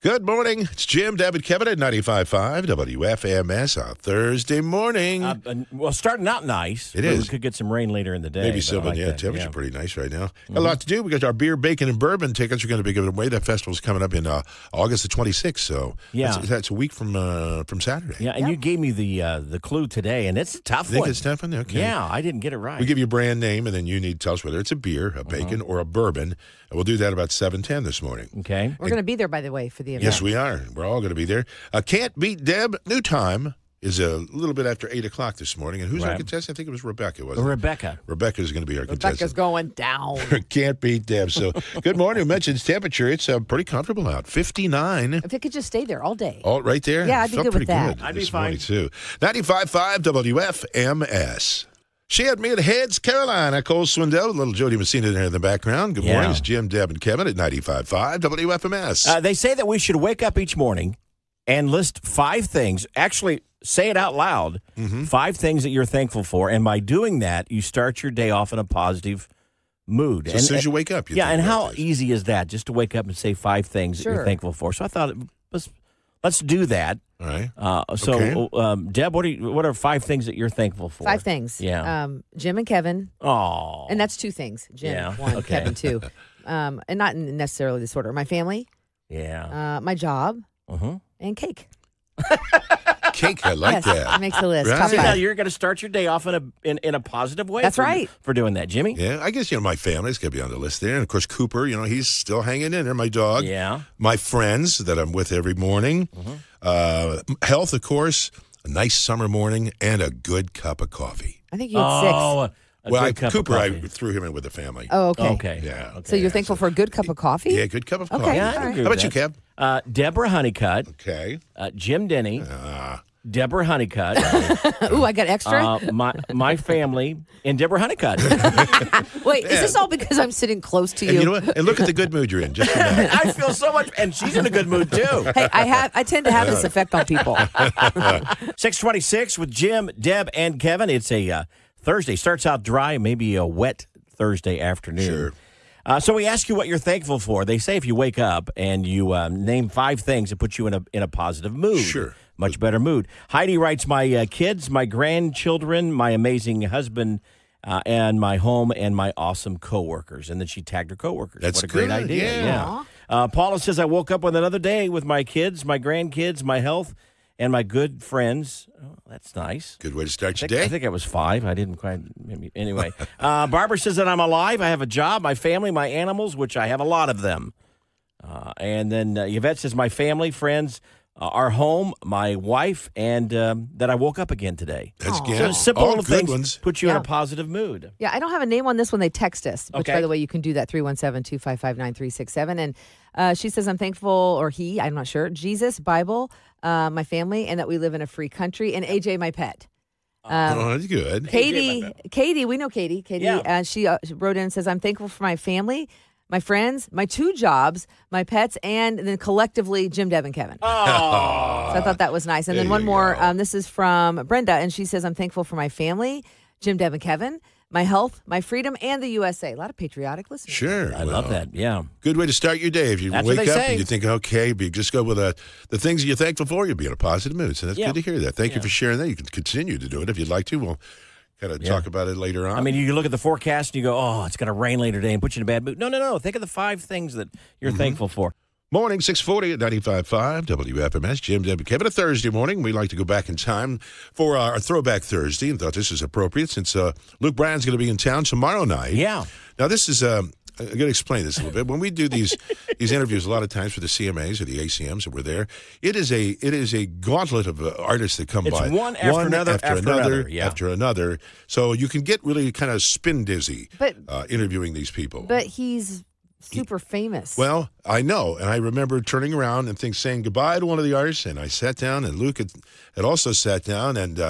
Good morning. It's Jim, Deb, and Kevin at 95.5 WFMS on Thursday morning. Well, starting out nice. It is. We could get some rain later in the day. Maybe some, temperature pretty nice right now. Got a lot to do because our beer, bacon, and bourbon tickets are going to be given away. That festival's coming up in August the 26th, so that's a week from Saturday. Yeah, and you gave me the clue today, and it's a tough one. Think it's tough one? Okay. Yeah, I didn't get it right. We give you a brand name, and then you need to tell us whether it's a beer, a bacon, or a bourbon. And we'll do that about 7:10 this morning. Okay. We're going to be there, by the way, for the event. Yes, we are. We're all going to be there. Can't Beat Deb. New time is a little bit after 8 o'clock this morning. And who's our contestant? I think it was Rebecca, wasn't it? Rebecca. Rebecca is going to be our contestant. Rebecca's going down. Can't Beat Deb. So, good morning. We mentioned temperature. It's pretty comfortable out. 59. If it could just stay there all day. All right there? Yeah, I'd be Felt good with pretty that. good I'd be this fine. morning, too. 95.5 WFMS. She had me at Heads, Carolina. Cole Swindell, little Jody Messina there in the background. Good morning. It's Jim, Deb, and Kevin at 95.5 WFMS. They say that we should wake up each morning and list 5 things. Actually, say it out loud. 5 things that you're thankful for. And by doing that, you start your day off in a positive mood. So as soon as you wake up. And how easy is that, just to wake up and say 5 things that you're thankful for? So I thought, let's do that. All right. Deb, what are 5 things that you're thankful for? 5 things. Yeah. Jim and Kevin. Oh. And that's 2 things. Jim, 1, Kevin, 2. And not in necessarily this order. My family. Yeah. My job. And cake. Cake, I like that. It makes the list. Right. Top See, 5. now you're going to start your day off in a positive way. That's right. For doing that, Jimmy. Yeah, I guess, my family's going to be on the list there. And, of course, Cooper, he's still hanging in there, my dog. Yeah. My friends that I'm with every morning. Health, of course, a nice summer morning, and a good cup of coffee. I think you had 6. Cooper, I threw him in with the family. Oh, okay. Okay. Yeah. So you're thankful for a good cup of coffee? Yeah, good cup of coffee. Okay. Yeah, I all right. agree How with about you, that. Kev? Deborah Honeycutt. Okay. Jim Denny. Deborah Honeycutt. Ooh, I got extra? My family and Deborah Honeycutt. Wait, is this all because I'm sitting close to And you? you know what? And look at the good mood you're in. Just for that. I feel so much, and she's in a good mood too. Hey, I tend to have this effect on people. 6:26 with Jim, Deb, and Kevin. It's a Thursday. Starts out dry, maybe a wet Thursday afternoon. Sure. So we ask you what you're thankful for. They say if you wake up and you name 5 things, it puts you in a positive mood. Sure. Much better mood. Heidi writes, my kids, my grandchildren, my amazing husband, and my home, and my awesome coworkers. And then she tagged her coworkers. That's what a great good, idea. yeah. Paula says, I woke up with another day with my kids, my grandkids, my health, and my good friends. Oh, that's nice. Good way to start your day. I think it was 5. I didn't quite. Maybe. Anyway, Barbara says that I'm alive. I have a job, my family, my animals, which I have a lot of them. And then Yvette says my family, friends, our home, my wife, and that I woke up again today. That's good. So simple All little good things ones. put you in a positive mood. Yeah, I don't have a name on this when they text us, which, Okay. by the way, you can do that, 317-255-9367. And she says, I'm thankful, or he, I'm not sure, Jesus, Bible, my family, and that we live in a free country, and AJ, my pet. That's good. Katie, we know Katie. Yeah. She wrote in and says, I'm thankful for my family, my friends, my 2 jobs, my pets, and then collectively Jim, Deb, and Kevin. Oh. So I thought that was nice. And then There one you more. go. This is from Brenda, and she says, I'm thankful for my family, Jim, Deb, and Kevin, my health, my freedom, and the USA. A lot of patriotic listeners. Sure. I love that. Yeah. Good way to start your day. If you That's what wake they up say. and you think, okay, but you just go with the things you're thankful for, you'll be in a positive mood. So that's good to hear that. Thank you for sharing that. You can continue to do it if you'd like to. We'll kind of talk about it later on. I mean, you look at the forecast and you go, oh, it's going to rain later today and put you in a bad mood. No. Think of the 5 things that you're thankful for. Morning, 6:40 at 95.5 WFMS. Jim, Deb, and Kevin. A Thursday morning. We like to go back in time for our Throwback Thursday and thought this is appropriate since Luke Bryan's going to be in town tomorrow night. Yeah. Now, this is I'm going to explain this a little bit. When we do these interviews, a lot of times for the CMAs or the ACMs that were there, it is a gauntlet of artists that come by. It's one after another. After another. So you can get really kind of spin dizzy interviewing these people. But he's super famous. Well, I know, and I remember turning around and saying goodbye to one of the artists, and I sat down, and Luke had also sat down, and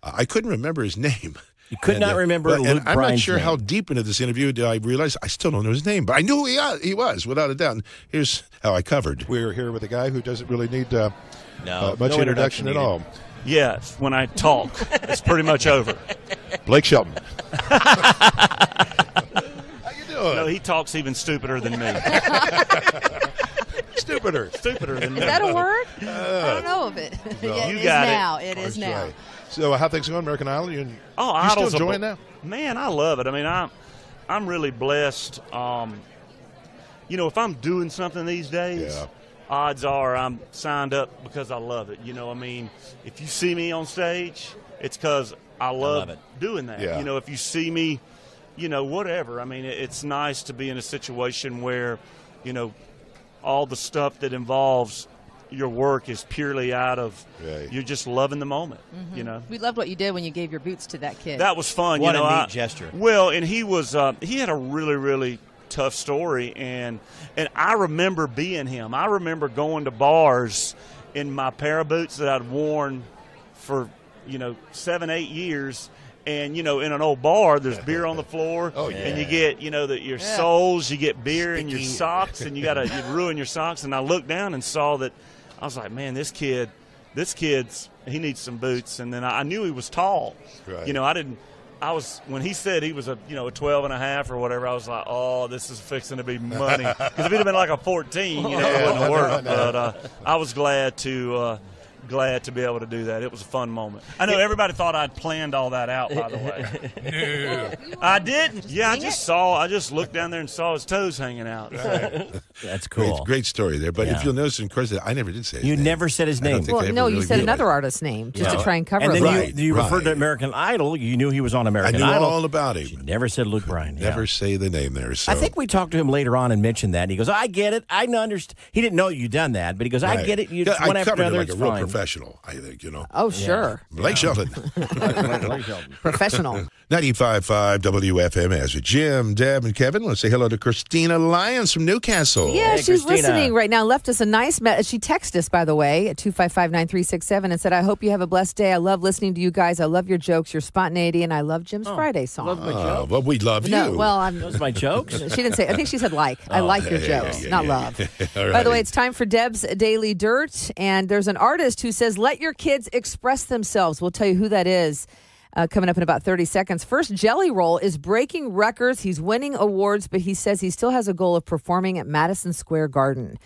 I couldn't remember his name. You could not remember Luke and I'm not Bryan's sure name. how deep into this interview did I realize I still don't know his name, but I knew he was, without a doubt. And here's how I covered. We're here with a guy who doesn't really need much introduction at all. Yes, when I talk, it's pretty much over. Blake Shelton. How you doing? No, he talks even stupider than me. Stupider. Stupider than Is that a word? I don't know of it. Yeah, You it is got it. now. It is That's now. right. So how things going, American Idol? You Idol's still enjoying that? Man, I love it. I mean, I'm really blessed. If I'm doing something these days, odds are I'm signed up because I love it. I mean, if you see me on stage, it's because I love doing that. Yeah. If you see me, whatever. I mean, it's nice to be in a situation where, all the stuff that involves your work is purely out of you're just loving the moment. We loved what you did when you gave your boots to that kid. That was fun. What a neat gesture. Well, and he was he had a really, really tough story, and I remember being him. I remember going to bars in my pair of boots that I'd worn for 7-8 years. And, in an old bar, there's beer on the floor. And you get, your soles, you get beer in your socks, and you ruin your socks. And I looked down and saw that. I was like, man, this kid's, he needs some boots. And then I knew he was tall. Right. When he said he was a 12 and a half or whatever, I was like, oh, this is fixing to be money. Because if he'd have been like a 14, it wouldn't have worked. But I was glad to be able to do that. It was a fun moment. I know everybody thought I'd planned all that out, by the way. I didn't. Yeah, I just looked down there and saw his toes hanging out. That's cool. Great story there. But if you'll notice in course, I never did say his You name. never said his name. Well, no, you said another artist's name just to try and cover and it. then you referred to American Idol. You knew he was on American I knew Idol. all about him. You never said Luke Bryan. Never say the name there. So. I think we talked to him later on and mentioned that. And he goes, I get it. I understand. He didn't know you'd done that, but he goes, I get it. You one after another. Like it's a real fine. professional, I think. Oh, sure. Blake Shelton. Professional. 95.5 WFMS with Jim, Deb, and Kevin. Let's say hello to Christina Lyons from Newcastle. Yeah, Hey, she's Christina. listening right now. Left us a nice message. She texted us, by the way, at 255-9367 and said, I hope you have a blessed day. I love listening to you guys. I love your jokes, your spontaneity, and I love Jim's Friday song. Love my joke. Well, we love you. No, well, Those are my jokes. she didn't say. I think she said like. I like your jokes, not love. All By the way, righty. it's time for Deb's Daily Dirt, and there's an artist who says, let your kids express themselves. We'll tell you who that is coming up in about 30 seconds. First, Jelly Roll is breaking records. He's winning awards, but he says he still has a goal of performing at Madison Square Garden.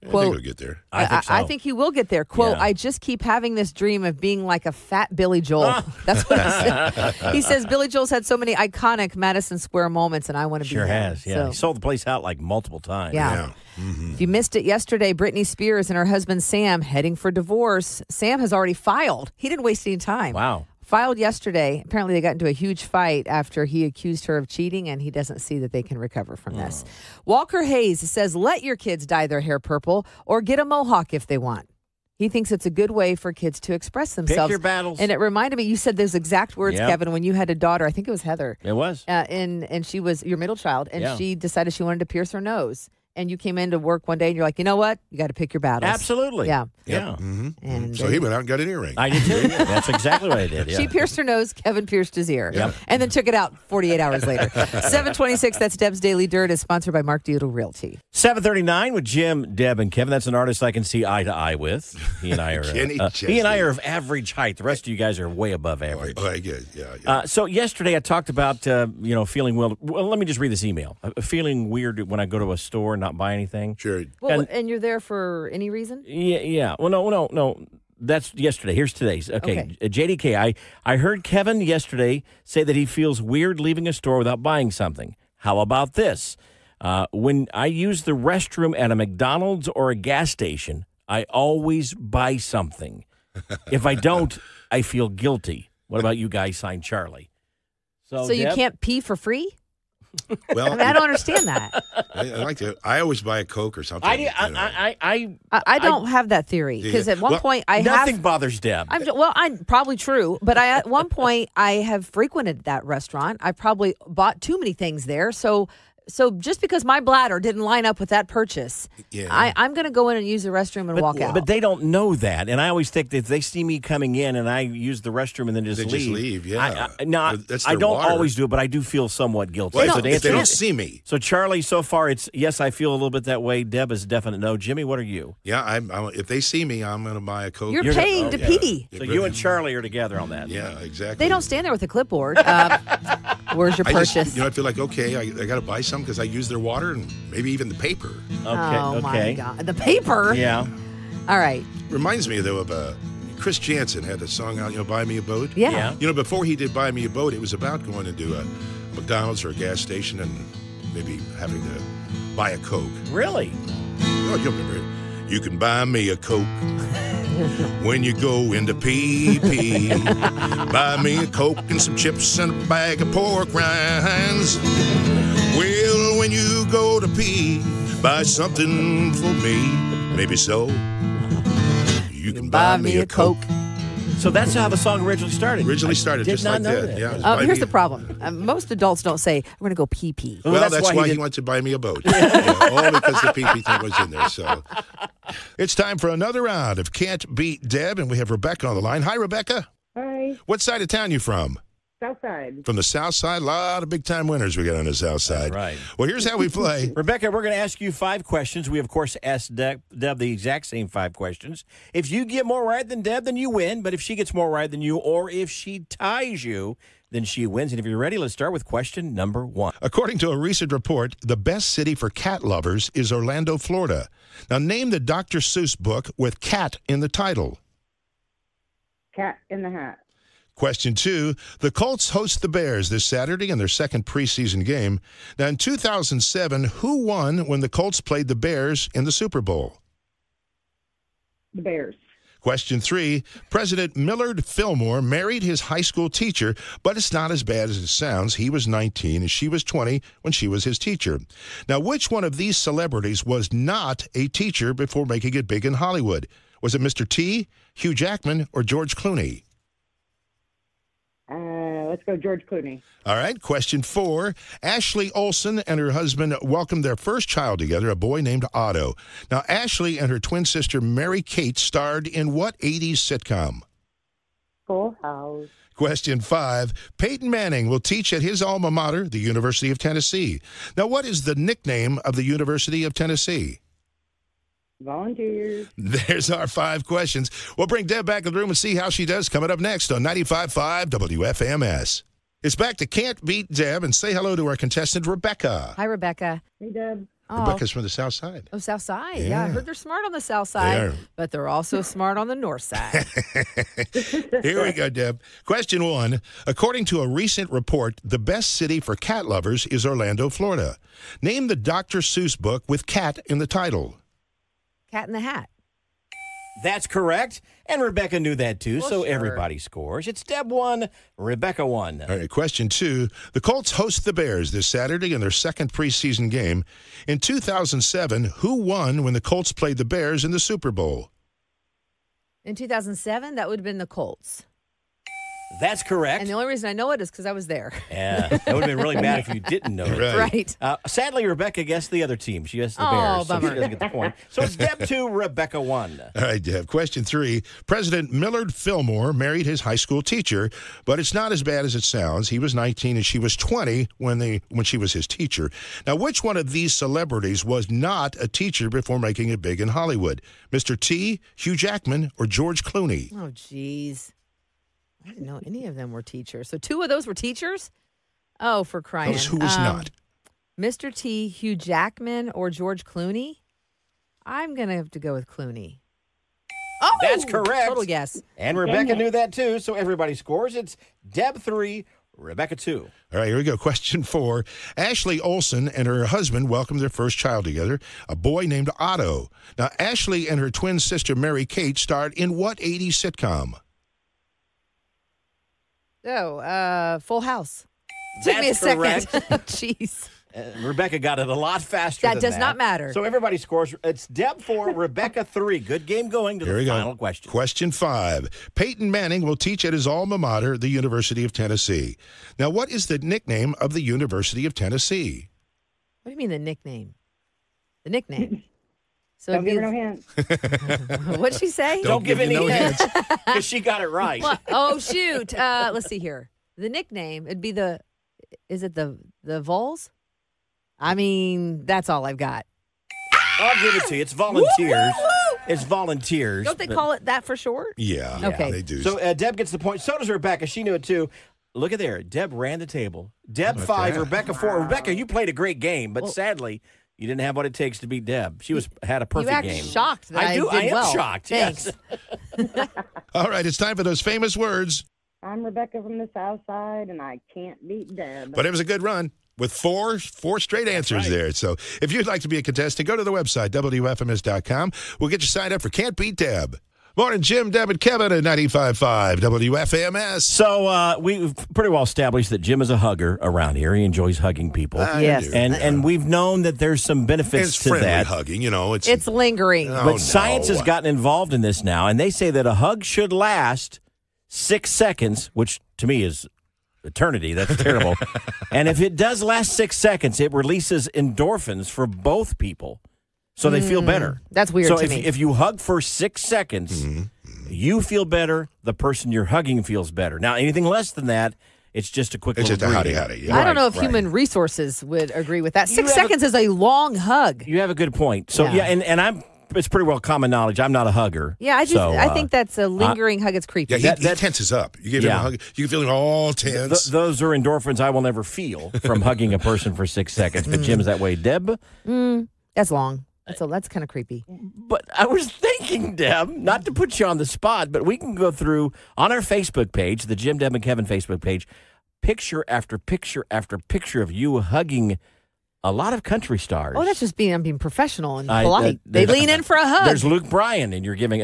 I Quote, think we'll get there. I think so. I think he will get there. Quote, Yeah. I just keep having this dream of being like a fat Billy Joel. That's what he said. He says Billy Joel's had so many iconic Madison Square moments, and I want to be Sure there. has, yeah. So, He sold the place out like multiple times. yeah. If you missed it yesterday, Britney Spears and her husband Sam heading for divorce. Sam has already filed. He didn't waste any time. Wow. Filed yesterday. Apparently, they got into a huge fight after he accused her of cheating, and he doesn't see that they can recover from this. Walker Hayes says, let your kids dye their hair purple or get a mohawk if they want. He thinks it's a good way for kids to express themselves. Pick your battles. And it reminded me, you said those exact words, Yep. Kevin, when you had a daughter. I think it was Heather. It was. And she was your middle child, and Yeah. she decided she wanted to pierce her nose. And you came into work one day, and you're like, you know what? You got to pick your battles. Absolutely. Yeah. Yeah. And So he went out and got an earring. I did too. That's exactly what I did. Yeah. She pierced her nose, Kevin pierced his ear. Yep. And then took it out 48 hours later. 726, that's Deb's Daily Dirt, is sponsored by Mark Deodle Realty. 7:39 with Jim, Deb, and Kevin. That's an artist I can see eye to eye with. He and I are Kenny he and I Chesney. are of average height. The rest of you guys are way above average. Oh, I get it. Yeah. So yesterday I talked about feeling well. Let me just read this email. Feeling weird when I go to a store and not buy anything. Sure. Well, and you're there for any reason? Yeah. Well, no. That's yesterday. Here's today's. Okay. JDK, I heard Kevin yesterday say that he feels weird leaving a store without buying something. How about this? When I use the restroom at a McDonald's or a gas station, I always buy something. If I don't, I feel guilty. What about you guys? Signed, Charlie. So you Deb? can't pee for free? Well, I mean, I don't understand that. I like to. I always buy a Coke or something. I don't have that theory because at one Well, point I nothing have. bothers Deb. I'm probably true, but at one point I have frequented that restaurant. I probably bought too many things there, so just because my bladder didn't line up with that purchase, I'm going to go in and use the restroom and walk out. But they don't know that, and I always think that if they see me coming in and I use the restroom and then just They leave. just leave, yeah. That's I their don't water. always do it, but I do feel somewhat guilty. Well, So to if answer they don't it- see me. So Charlie, so far it's yes, I feel a little bit that way. Deb is a definite no. Jimmy, what are you? Yeah, I'm if they see me, I'm going to buy a Coke. You're paying to pee. So you and Charlie are together on that. Yeah, exactly. They don't stand there with a clipboard. Where's your purchase? I feel like, okay, I got to buy some because I use their water and maybe even the paper. Oh, my God. The paper? Yeah. All right. Reminds me, though, of Chris Jansen had a song out, Buy Me a Boat. Yeah. Before he did Buy Me a Boat, it was about going into a McDonald's or a gas station and maybe having to buy a Coke. Really? Oh, you remember it. You can buy me a Coke when you go into PP. Buy me a Coke and some chips and a bag of pork rinds. Well, when you go to pee, buy something for me. Maybe so. You can buy me a Coke. So that's how the song originally started. Started did just not like know that. that. Yeah, Here's the problem. Most adults don't say, we're going to go pee-pee. Well, that's why he went to buy me a boat. All because the PP thing was in there. So it's time for another round of Can't Beat Deb, and we have Rebecca on the line. Hi, Rebecca. Hi, What side of town you from? South Side. From the South Side. A lot of big-time winners we got on the South Side. That's right. Well, here's how we play. Rebecca, we're going to ask you 5 questions. We, of course, asked Deb the exact same 5 questions. If you get more right than Deb, then you win. But if she gets more right than you, or if she ties you, then she wins. And if you're ready, let's start with question number 1. According to a recent report, the best city for cat lovers is Orlando, Florida. Now, name the Dr. Seuss book with cat in the title. Cat in the Hat. Question 2, the Colts host the Bears this Saturday in their second preseason game. Now, in 2007, who won when the Colts played the Bears in the Super Bowl? The Bears. Question 3, President Millard Fillmore married his high school teacher, but it's not as bad as it sounds. He was 19 and she was 20 when she was his teacher. Now, which one of these celebrities was not a teacher before making it big in Hollywood? Was it Mr. T, Hugh Jackman, or George Clooney? Let's go George Clooney. All right, question 4. Ashley Olsen and her husband welcomed their first child together, a boy named Otto. Now, Ashley and her twin sister Mary Kate starred in what 80s sitcom? Full House. Question 5. Peyton Manning will teach at his alma mater, the University of Tennessee. Now, what is the nickname of the University of Tennessee? Volunteers. There's our 5 questions. We'll bring Deb back in the room and see how she does coming up next on 95.5 WFMS. It's back to Can't Beat Deb, and say hello to our contestant, Rebecca. Hi, Rebecca. Hey, Deb. Oh. Rebecca's from the South Side. Oh, South Side. Yeah. I heard they're smart on the South Side, are. but they're also smart on the North Side. Here we go, Deb. Question 1. According to a recent report, the best city for cat lovers is Orlando, Florida. Name the Dr. Seuss book with cat in the title. Cat in the Hat. That's correct. And Rebecca knew that, too, Well, so sure. everybody scores. It's Deb 1, Rebecca 1. All right, question 2. The Colts host the Bears this Saturday in their second preseason game. In 2007, who won when the Colts played the Bears in the Super Bowl? In 2007, that would have been the Colts. That's correct. And the only reason I know it is because I was there. Yeah, that would have been really bad if you didn't know it. Right. Right. Sadly, Rebecca guessed the other team. She guessed the Oh, Bears, so bummer. she doesn't get the point. So it's Deb 2, Rebecca 1. All right, Deb. Question 3. President Millard Fillmore married his high school teacher, but it's not as bad as it sounds. He was 19 and she was 20 when she was his teacher. Now, which one of these celebrities was not a teacher before making it big in Hollywood? Mr. T, Hugh Jackman, or George Clooney? Oh, geez. I didn't know any of them were teachers. So 2 of those were teachers? Oh, for crying. Those who was not. Mr. T, Hugh Jackman, or George Clooney? I'm going to have to go with Clooney. Oh, That's correct. Total guess. And Rebecca knew that, too, so everybody scores. It's Deb 3, Rebecca 2. All right, here we go. Question 4. Ashley Olsen and her husband welcomed their first child together, a boy named Otto. Now, Ashley and her twin sister Mary Kate starred in what 80s sitcom? Oh, Full House. Took me a That's second. correct. Jeez. Rebecca got it a lot faster That than does not matter. So everybody scores. It's Deb 4, Rebecca 3. Good game going to Here the we go. final question. Question 5. Peyton Manning will teach at his alma mater, the University of Tennessee. Now, what is the nickname of the University of Tennessee? What do you mean the nickname? The nickname. So Don't it'd give her be- no hints. What'd she say? Don't give you any no hints because she got it right. What? Oh, shoot. Let's see here. The nickname, it'd be is it the Vols? I mean, that's all I've got. I'll give it to you. It's volunteers. Woo, woo, woo. It's volunteers. Don't they call it that for short? Yeah, Okay. they do. So Deb gets the point. So does Rebecca. She knew it too. look at there. Deb ran the table. Deb 5, that? Rebecca 4. Rebecca, you played a great game, but sadly, you didn't have what it takes to beat Deb. She had a perfect You act game. shocked that I do. did I am well. shocked. Thanks. Yes. All right, it's time for those famous words. I'm Rebecca from the South Side, and I can't beat Deb. But it was a good run with four straight answers there. So if you'd like to be a contestant, go to the website, WFMS.com. We'll get you signed up for Can't Beat Deb. Morning, Jim, Deb, and Kevin at 95.5 WFMS. So we've pretty well established that Jim is a hugger around here. He enjoys hugging people. Yes. And we've known that there's some benefits It's to friendly that. hugging, you know. It's lingering. Oh, But science has gotten involved in this now, and they say that a hug should last 6 seconds, which to me is eternity. That's terrible. And if it does last 6 seconds, it releases endorphins for both people, so they feel better. That's weird so to me. if you hug for 6 seconds, you feel better, the person you're hugging feels better. Now, anything less than that, it's just a quick It's little just a howdy, greeting. howdy. Yeah. I don't know if Right. human resources would agree with that. 6 have a- seconds is a long hug. You have a good point. So, Yeah. and it's pretty well common knowledge. I'm not a hugger. Yeah, I think that's a lingering hug. It's creepy. Yeah, he that- tenses up. You give him Yeah. a hug. You can feel him all tense. Those are endorphins I will never feel from hugging a person for 6 seconds. But Jim's that way. Deb? That's long. That's kind of creepy. But I was thinking, Deb, not to put you on the spot, but we can go through on our Facebook page, the Jim, Deb, and Kevin Facebook page, picture after picture after picture of you hugging a lot of country stars. Oh, that's just I'm being professional and I- polite. They lean in for a hug. There's Luke Bryan, and you're giving.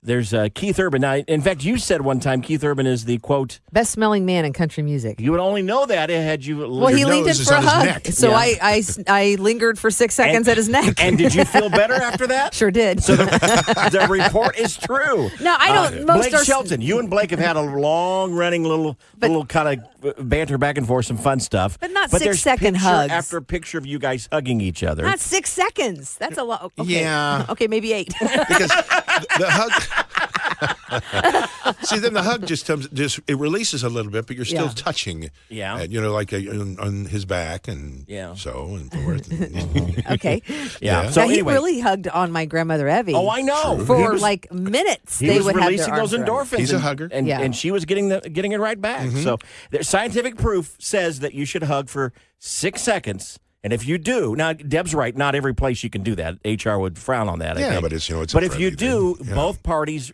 There's Keith Urban. Now, in fact, you said one time Keith Urban is the quote. Best smelling man in country music. You would only know that had you. Well, he Your leaned in nose is for a on his hug, neck. so Yeah. I lingered for 6 seconds at his neck. And did you feel better after that? Sure did. So the report is true. No, I don't. Most Blake are Shelton, you and Blake have had a long-running little kind of banter back and forth, some fun stuff. But not there's 6-second picture hugs. after picture of you guys hugging each other. not 6 seconds. That's a lot. Okay. Yeah. Okay, maybe 8. Because the hug. See, then the hug just it releases a little bit, but you're still Yeah. touching. Yeah. On his back and so and forth. Okay. Yeah. Yeah. So now, he anyway, really hugged on my grandmother Evie. oh, I know. True. For He was- like minutes, he they was would have releasing their those arms around. endorphins. He's a and- hugger. and, Yeah. and she was getting it right back. So there's scientific proof says that you should hug for 6 seconds. And if you do, now Deb's right. Not every place you can do that. HR would frown on that. I Yeah, think. but it's a But if you friendly do, thing. Yeah. both parties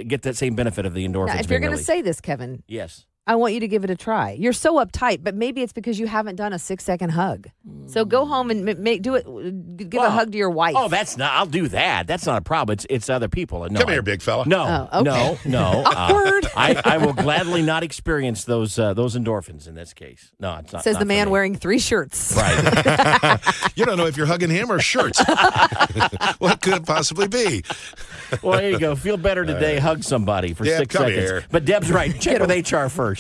get that same benefit of the endorphins. Now, if you're being going to released. say this, Kevin, Yes. I want you to give it a try. You're so uptight, but maybe it's because you haven't done a 6-second hug. So go home and do it. Give a Well, hug to your wife. Oh, that's not. I'll do that. That's not a problem. It's other people. No, Come here, big fella. No, Oh, okay. no. Awkward. I will gladly not experience those endorphins in this case. No, it's not. Says not the for man me. wearing 3 shirts. Right. You don't know if you're hugging him or shirts. What could it possibly be? Well, there you go. Feel better today. Hug somebody for Deb, 6 come seconds. here. But Deb's right. Check with HR first.